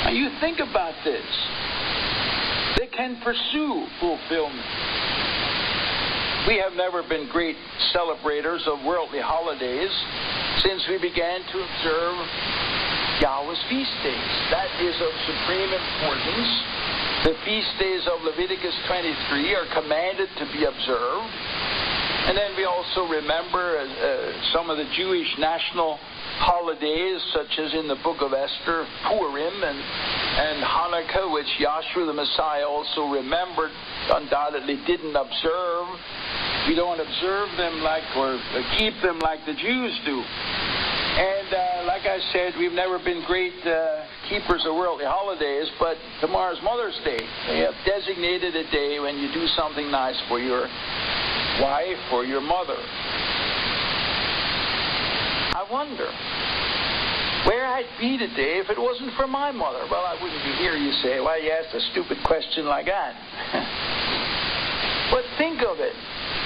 Now you think about this. They can pursue fulfillment. We have never been great celebrators of worldly holidays since we began to observe Yahweh's feast days. That is of supreme importance. The feast days of Leviticus 23 are commanded to be observed. And then we also remember some of the Jewish national holidays, such as in the book of Esther, Purim and Hanukkah, which Yahshua the Messiah also remembered, undoubtedly didn't observe. We don't observe them or keep them like the Jews do. And like I said, we've never been great keepers of worldly holidays, but tomorrow's Mother's Day. They have designated a day when you do something nice for your wife or your mother. I wonder where I'd be today if it wasn't for my mother. Well, I wouldn't be here, you say. Why you asked a stupid question like that? But think of it.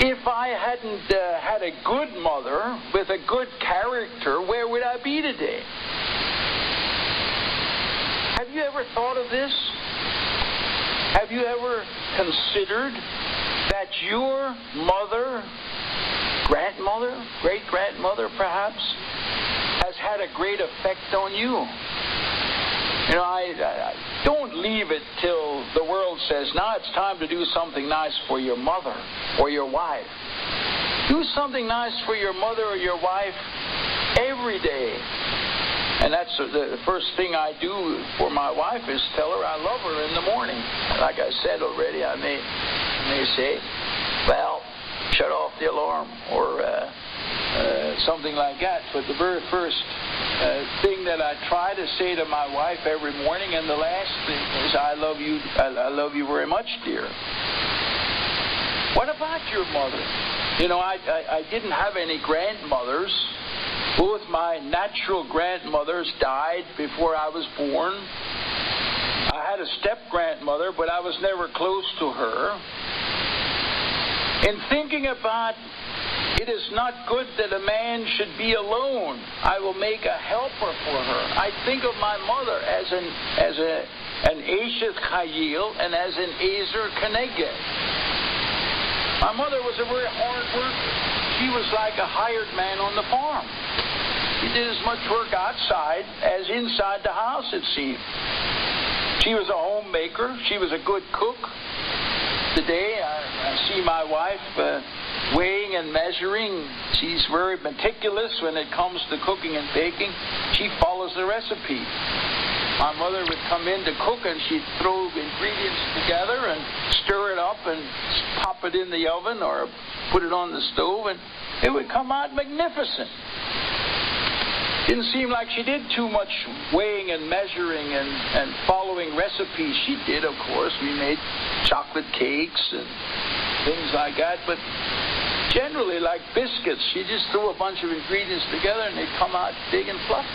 If I hadn't had a good mother with a good character, where would I be today? Have you ever thought of this? Have you ever considered that your mother, grandmother, great-grandmother perhaps, has had a great effect on you? You know, I don't leave it till the world says, now it's time to do something nice for your mother or your wife. Do something nice for your mother or your wife every day. And that's the first thing I do for my wife is tell her I love her in the morning. Like I said already, I may say, well, shut off the alarm or something like that. But the very first thing that I try to say to my wife every morning, and the last thing is, I love you very much, dear. What about your mother? You know, I didn't have any grandmothers. Both my natural grandmothers died before I was born. I had a step-grandmother, but I was never close to her. In thinking about it is not good that a man should be alone, I will make a helper for her. I think of my mother as an Eshet Chayil and as an Ezer Keneged. My mother was a very hard worker. She was like a hired man on the farm. She did as much work outside as inside the house, it seemed. She was a homemaker. She was a good cook. Today, I see my wife weighing and measuring. She's very meticulous when it comes to cooking and baking. She follows the recipe. My mother would come in to cook, and she'd throw ingredients together and stir it up and pop it in the oven or put it on the stove, and it would come out magnificent. Didn't seem like she did too much weighing and measuring and following recipes. She did, of course. We made chocolate cakes and things like that, but generally, like biscuits, she just threw a bunch of ingredients together and they'd come out big and fluffy.